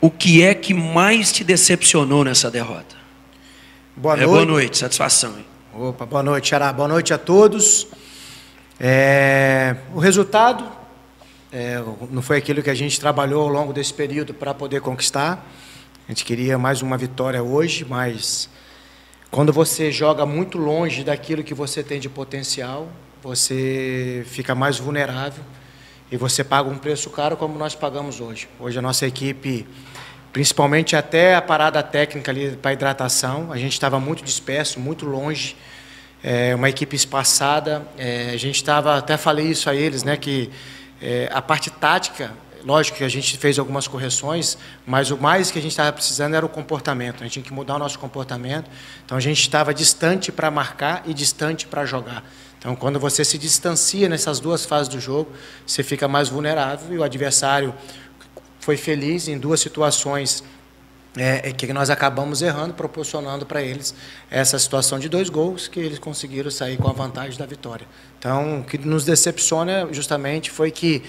o que é que mais te decepcionou nessa derrota? Boa noite. Boa noite, satisfação. Hein? Opa, boa noite, Xará. Boa noite a todos. O resultado não foi aquilo que a gente trabalhou ao longo desse período para poder conquistar. A gente queria mais uma vitória hoje, mas quando você joga muito longe daquilo que você tem de potencial, você fica mais vulnerável e você paga um preço caro como nós pagamos hoje. Hoje a nossa equipe, principalmente até a parada técnica ali para hidratação, a gente estava muito disperso, muito longe, uma equipe espaçada. A gente estava, até falei isso a eles, né, que a parte tática, lógico que a gente fez algumas correções, mas o mais que a gente estava precisando era o comportamento. A gente tinha que mudar o nosso comportamento. Então a gente estava distante para marcar e distante para jogar. Então quando você se distancia nessas duas fases do jogo, você fica mais vulnerável e o adversário foi feliz em duas situações que nós acabamos errando, proporcionando para eles essa situação de 2 gols que eles conseguiram sair com a vantagem da vitória. Então o que nos decepciona justamente foi que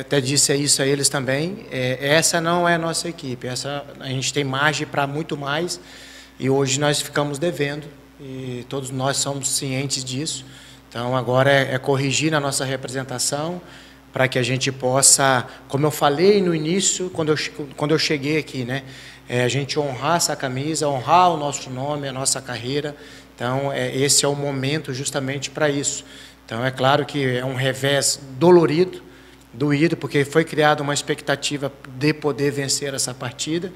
até disse isso a eles também, essa não é a nossa equipe, a gente tem margem para muito mais e hoje nós ficamos devendo e todos nós somos cientes disso. Então agora é corrigir na nossa representação para que a gente possa, como eu falei no início, quando eu cheguei aqui, né, a gente honrar essa camisa, honrar o nosso nome, a nossa carreira. Então esse é o momento justamente para isso. Então é claro que é um revés dolorido, doído, porque foi criada uma expectativa de poder vencer essa partida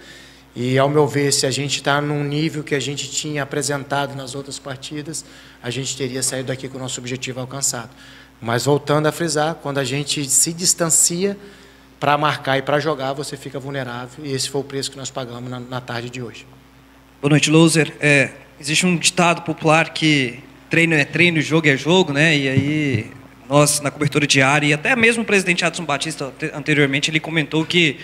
e, ao meu ver, se a gente está num nível que a gente tinha apresentado nas outras partidas, a gente teria saído daqui com o nosso objetivo alcançado. Mas, voltando a frisar, quando a gente se distancia para marcar e para jogar, você fica vulnerável e esse foi o preço que nós pagamos na tarde de hoje. Boa noite, Loser. Existe um ditado popular que treino é treino, jogo é jogo, né? E aí nós, na cobertura diária, e até mesmo o presidente Adson Batista, anteriormente, ele comentou que,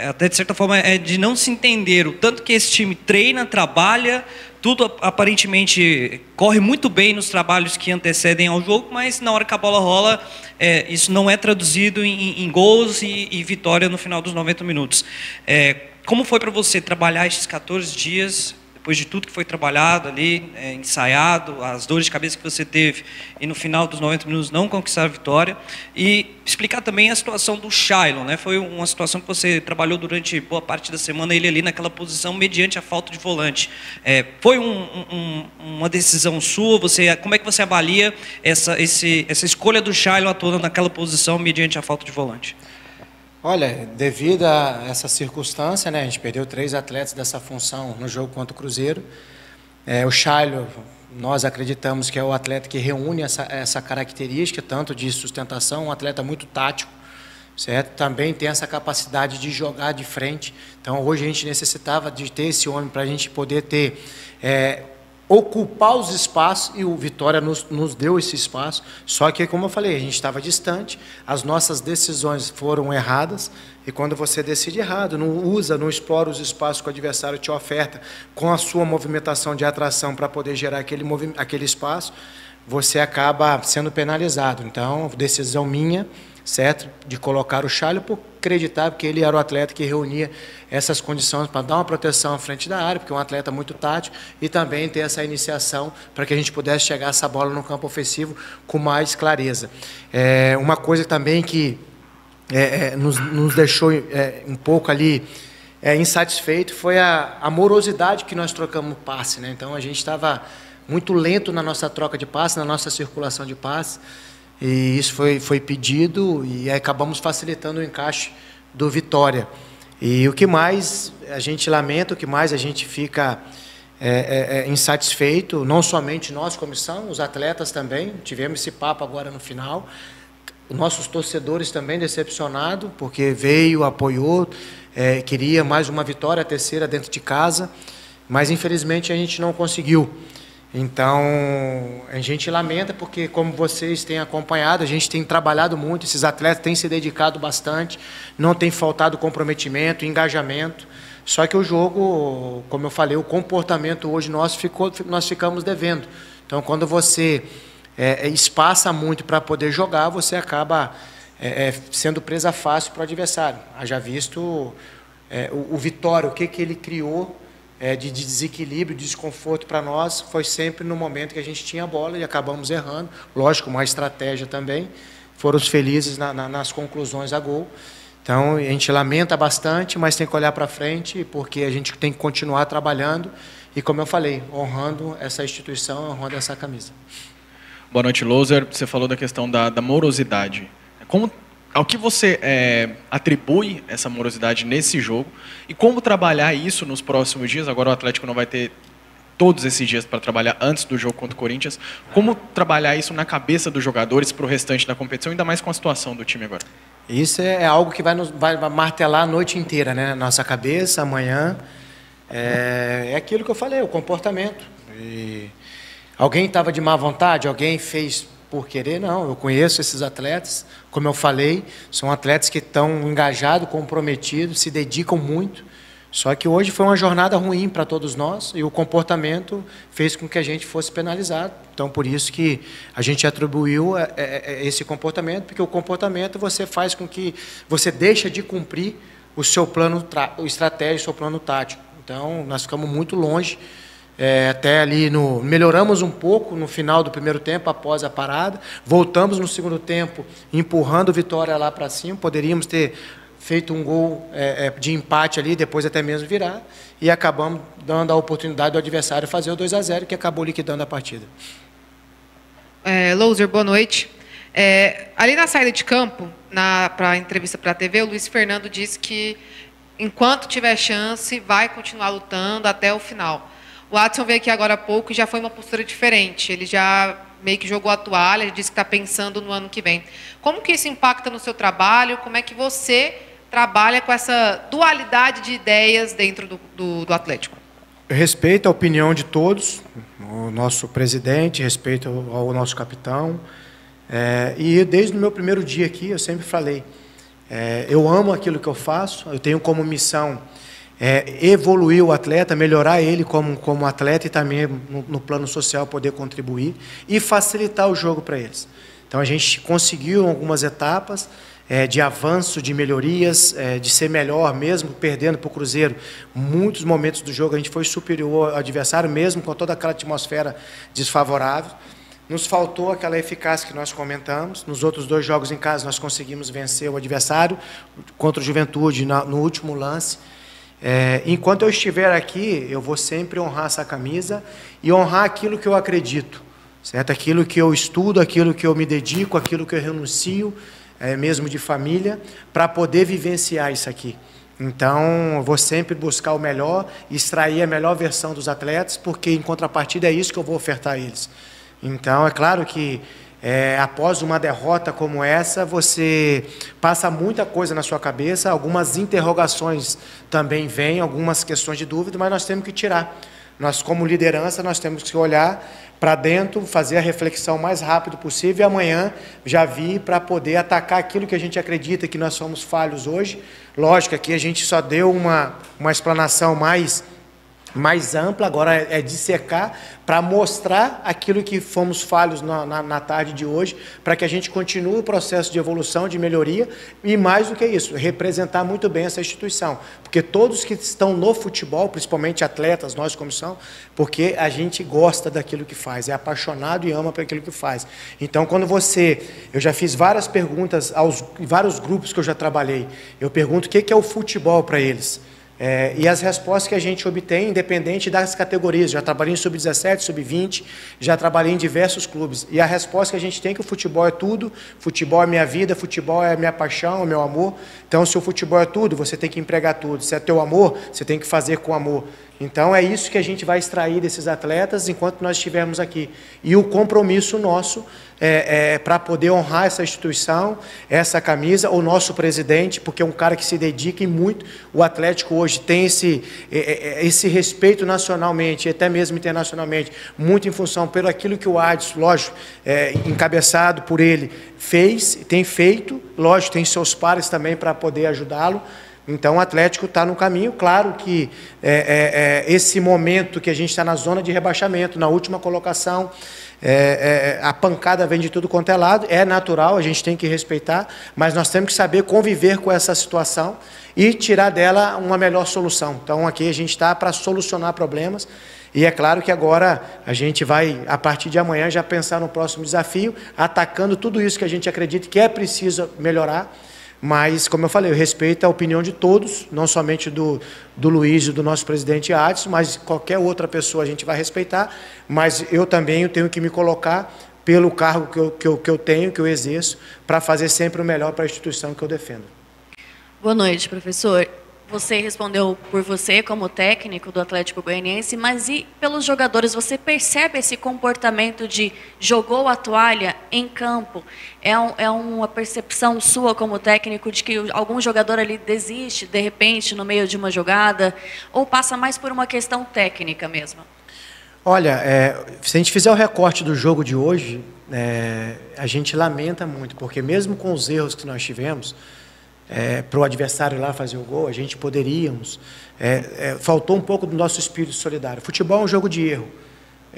até de certa forma, é de não se entender o tanto que esse time treina, trabalha, tudo aparentemente corre muito bem nos trabalhos que antecedem ao jogo, mas na hora que a bola rola, isso não é traduzido em gols e vitória no final dos 90 minutos. Como foi para você trabalhar esses 14 dias, depois de tudo que foi trabalhado ali, ensaiado, as dores de cabeça que você teve, e no final dos 90 minutos não conquistar a vitória, e explicar também a situação do Shailon, né? Foi uma situação que você trabalhou durante boa parte da semana, ele ali naquela posição, mediante a falta de volante. Foi uma decisão sua? Como é que você avalia essa escolha do Shailon atuando naquela posição, mediante a falta de volante? Olha, devido a essa circunstância, né, a gente perdeu 3 atletas dessa função no jogo contra o Cruzeiro. O Shailon, nós acreditamos que é o atleta que reúne essa característica, tanto de sustentação, um atleta muito tático, certo? Também tem essa capacidade de jogar de frente. Então, hoje a gente necessitava de ter esse homem para a gente poder ter... ocupar os espaços, e o Vitória nos deu esse espaço, só que, como eu falei, a gente estava distante, as nossas decisões foram erradas, e quando você decide errado, não explora os espaços que o adversário te oferta com a sua movimentação de atração para poder gerar aquele espaço, você acaba sendo penalizado. Então, decisão minha, certo, de colocar o Shailon, por acreditar que ele era o atleta que reunia essas condições para dar uma proteção à frente da área, porque é um atleta muito tático, e também ter essa iniciação para que a gente pudesse chegar essa bola no campo ofensivo com mais clareza. Uma coisa também que nos deixou um pouco ali insatisfeito foi a morosidade que nós trocamos no passe, né? Então a gente estava muito lento na nossa troca de passe, na nossa circulação de passe, e isso foi pedido e acabamos facilitando o encaixe do Vitória. E o que mais a gente lamenta, o que mais a gente fica insatisfeito, não somente nós, comissão, os atletas também, tivemos esse papo agora no final, os nossos torcedores também decepcionados, porque veio, apoiou, queria mais uma vitória, a terceira dentro de casa, mas infelizmente a gente não conseguiu. Então, a gente lamenta porque, como vocês têm acompanhado, a gente tem trabalhado muito, esses atletas têm se dedicado bastante, não tem faltado comprometimento, engajamento, só que o jogo, como eu falei, o comportamento hoje nós ficamos devendo. Então, quando você espaça muito para poder jogar, você acaba sendo presa fácil para o adversário. Haja visto o Vitória, o que ele criou de desequilíbrio, de desconforto para nós, foi sempre no momento que a gente tinha a bola e acabamos errando. Lógico, uma estratégia também. Foram os felizes nas conclusões a gol. Então, a gente lamenta bastante, mas tem que olhar para frente, porque a gente tem que continuar trabalhando e, como eu falei, honrando essa instituição, honrando essa camisa. Boa noite, Loser. Você falou da questão da morosidade. Ao que você atribui essa morosidade nesse jogo e como trabalhar isso nos próximos dias? Agora o Atlético não vai ter todos esses dias para trabalhar antes do jogo contra o Corinthians. Como trabalhar isso na cabeça dos jogadores para o restante da competição, ainda mais com a situação do time agora? Isso é algo que vai martelar a noite inteira, né? Na nossa cabeça, amanhã. É aquilo que eu falei, o comportamento. E alguém estava de má vontade? Alguém fez por querer? Não, eu conheço esses atletas. Como eu falei, são atletas que estão engajados, comprometidos, se dedicam muito. Só que hoje foi uma jornada ruim para todos nós e o comportamento fez com que a gente fosse penalizado. Então, por isso que a gente atribuiu esse comportamento, porque o comportamento você faz com que você deixa de cumprir o seu plano estratégico, o seu plano tático. Então, nós ficamos muito longe. Até ali melhoramos um pouco no final do primeiro tempo, após a parada. Voltamos no segundo tempo, empurrando o Vitória lá para cima. Poderíamos ter feito um gol de empate ali, depois até mesmo virar, e acabamos dando a oportunidade do adversário fazer o 2-0, que acabou liquidando a partida. Loser, boa noite. Ali na saída de campo, para a entrevista para a TV, o Luiz Fernando disse que, enquanto tiver chance, vai continuar lutando até o final. O Adson veio aqui agora há pouco e já foi uma postura diferente. Ele já meio que jogou a toalha, disse que está pensando no ano que vem. Como que isso impacta no seu trabalho? Como é que você trabalha com essa dualidade de ideias dentro do Atlético? Eu respeito a opinião de todos, o nosso presidente, respeito ao nosso capitão. E desde o meu primeiro dia aqui, eu sempre falei, eu amo aquilo que eu faço, eu tenho como missão evoluir o atleta, melhorar ele como atleta e também no plano social poder contribuir e facilitar o jogo para eles. Então a gente conseguiu algumas etapas de avanço, de melhorias, de ser melhor mesmo, perdendo para o Cruzeiro. Muitos momentos do jogo a gente foi superior ao adversário, mesmo com toda aquela atmosfera desfavorável. Nos faltou aquela eficácia que nós comentamos. Nos outros 2 jogos em casa nós conseguimos vencer o adversário, contra o Juventude no último lance. Enquanto eu estiver aqui, eu vou sempre honrar essa camisa e honrar aquilo que eu acredito, certo? Aquilo que eu estudo, aquilo que eu me dedico, aquilo que eu renuncio, mesmo de família, para poder vivenciar isso aqui. Então, eu vou sempre buscar o melhor, extrair a melhor versão dos atletas, porque em contrapartida é isso que eu vou ofertar a eles. Então, é claro que após uma derrota como essa, você passa muita coisa na sua cabeça, algumas interrogações também vêm, algumas questões de dúvida, mas nós temos que tirar. Nós, como liderança, nós temos que olhar para dentro, fazer a reflexão o mais rápido possível e amanhã já vir para poder atacar aquilo que a gente acredita que nós somos falhos hoje. Lógico, aqui a gente só deu uma explanação mais ampla, agora é dissecar para mostrar aquilo que fomos falhos na tarde de hoje, para que a gente continue o processo de evolução, de melhoria, e mais do que isso, representar muito bem essa instituição. Porque todos que estão no futebol, principalmente atletas, nós comissão, porque a gente gosta daquilo que faz, é apaixonado e ama por aquilo que faz. Então, eu já fiz várias perguntas aos vários grupos que eu já trabalhei, eu pergunto o que é o futebol para eles. E as respostas que a gente obtém, independente das categorias, já trabalhei em sub-17, sub-20, já trabalhei em diversos clubes, e a resposta que a gente tem é que o futebol é tudo, futebol é minha vida, futebol é minha paixão, é meu amor. Então, se o futebol é tudo, você tem que empregar tudo. Se é teu amor, você tem que fazer com amor. Então, é isso que a gente vai extrair desses atletas enquanto nós estivermos aqui. E o compromisso nosso para poder honrar essa instituição, essa camisa, o nosso presidente, porque é um cara que se dedica e muito. O Atlético hoje tem esse respeito nacionalmente, até mesmo internacionalmente, muito em função pelo aquilo que o Adson, lógico, encabeçado por ele, fez, tem feito, lógico, tem seus pares também para poder ajudá-lo. Então, o Atlético está no caminho. Claro que esse momento que a gente está na zona de rebaixamento, na última colocação, A pancada vem de tudo quanto é lado, é natural, a gente tem que respeitar, mas nós temos que saber conviver com essa situação e tirar dela uma melhor solução. Então, aqui a gente está para solucionar problemas, e é claro que agora a gente vai, a partir de amanhã, já pensar no próximo desafio, atacando tudo isso que a gente acredita que é preciso melhorar, mas, como eu falei, eu respeito a opinião de todos, não somente do Luiz e do nosso presidente Adson, mas qualquer outra pessoa a gente vai respeitar, mas eu também tenho que me colocar pelo cargo que eu tenho, que eu exerço, para fazer sempre o melhor para a instituição que eu defendo. Boa noite, professor. Você respondeu por você como técnico do Atlético Goianiense, mas e pelos jogadores? Você percebe esse comportamento de jogou a toalha em campo? É uma percepção sua como técnico de que algum jogador ali desiste, de repente, no meio de uma jogada? Ou passa mais por uma questão técnica mesmo? Olha, se a gente fizer o recorte do jogo de hoje, a gente lamenta muito, porque mesmo com os erros que nós tivemos, para o adversário lá fazer o gol, a gente poderíamos... faltou um pouco do nosso espírito solidário. Futebol é um jogo de erro.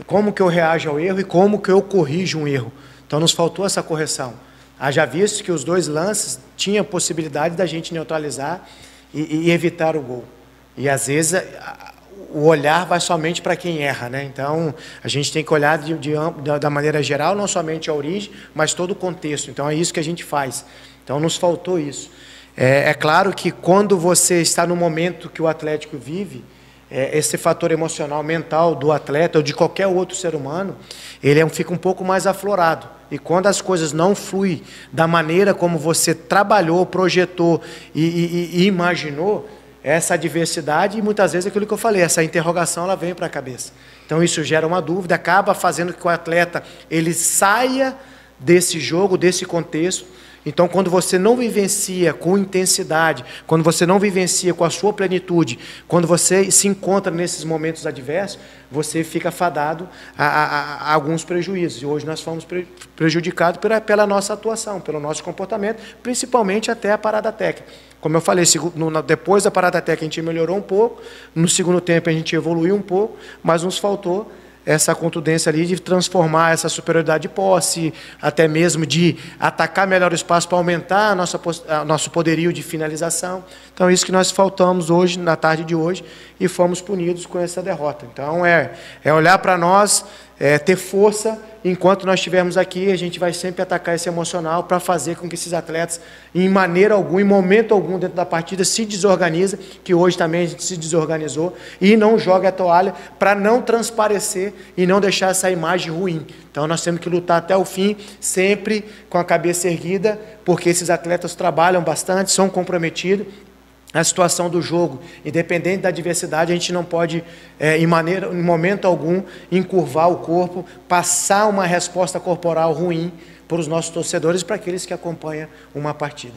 Como que eu reajo ao erro e como que eu corrijo um erro. Então, nos faltou essa correção. Haja visto que os dois lances tinham possibilidade da gente neutralizar e evitar o gol. E, às vezes, o olhar vai somente para quem erra, né? Então, a gente tem que olhar da maneira geral, não somente a origem, mas todo o contexto. Então, é isso que a gente faz. Então, nos faltou isso. É claro que quando você está no momento que o Atlético vive, esse fator emocional, mental do atleta ou de qualquer outro ser humano, ele fica um pouco mais aflorado. E quando as coisas não fluem da maneira como você trabalhou, projetou e imaginou, essa adversidade, e muitas vezes aquilo que eu falei, essa interrogação, ela vem para a cabeça. Então, isso gera uma dúvida, acaba fazendo que o atleta ele saia desse jogo, desse contexto. Então, quando você não vivencia com intensidade, quando você não vivencia com a sua plenitude, quando você se encontra nesses momentos adversos, você fica fadado a alguns prejuízos. E hoje nós fomos prejudicados pela nossa atuação, pelo nosso comportamento, principalmente até a parada técnica. Como eu falei, depois da parada técnica a gente melhorou um pouco, no segundo tempo a gente evoluiu um pouco, mas nos faltou essa contundência ali de transformar essa superioridade de posse, até mesmo de atacar melhor o espaço para aumentar nosso poderio de finalização. Então, é isso que nós faltamos hoje, na tarde de hoje, e fomos punidos com essa derrota. Então, é olhar para nós, ter força. Enquanto nós estivermos aqui, a gente vai sempre atacar esse emocional para fazer com que esses atletas, em maneira alguma, em momento algum dentro da partida, se desorganizem, que hoje também a gente se desorganizou, e não joga a toalha para não transparecer e não deixar essa imagem ruim. Então nós temos que lutar até o fim, sempre com a cabeça erguida, porque esses atletas trabalham bastante, são comprometidos. A situação do jogo, independente da adversidade, a gente não pode, em momento algum, encurvar o corpo, passar uma resposta corporal ruim para os nossos torcedores e para aqueles que acompanham uma partida.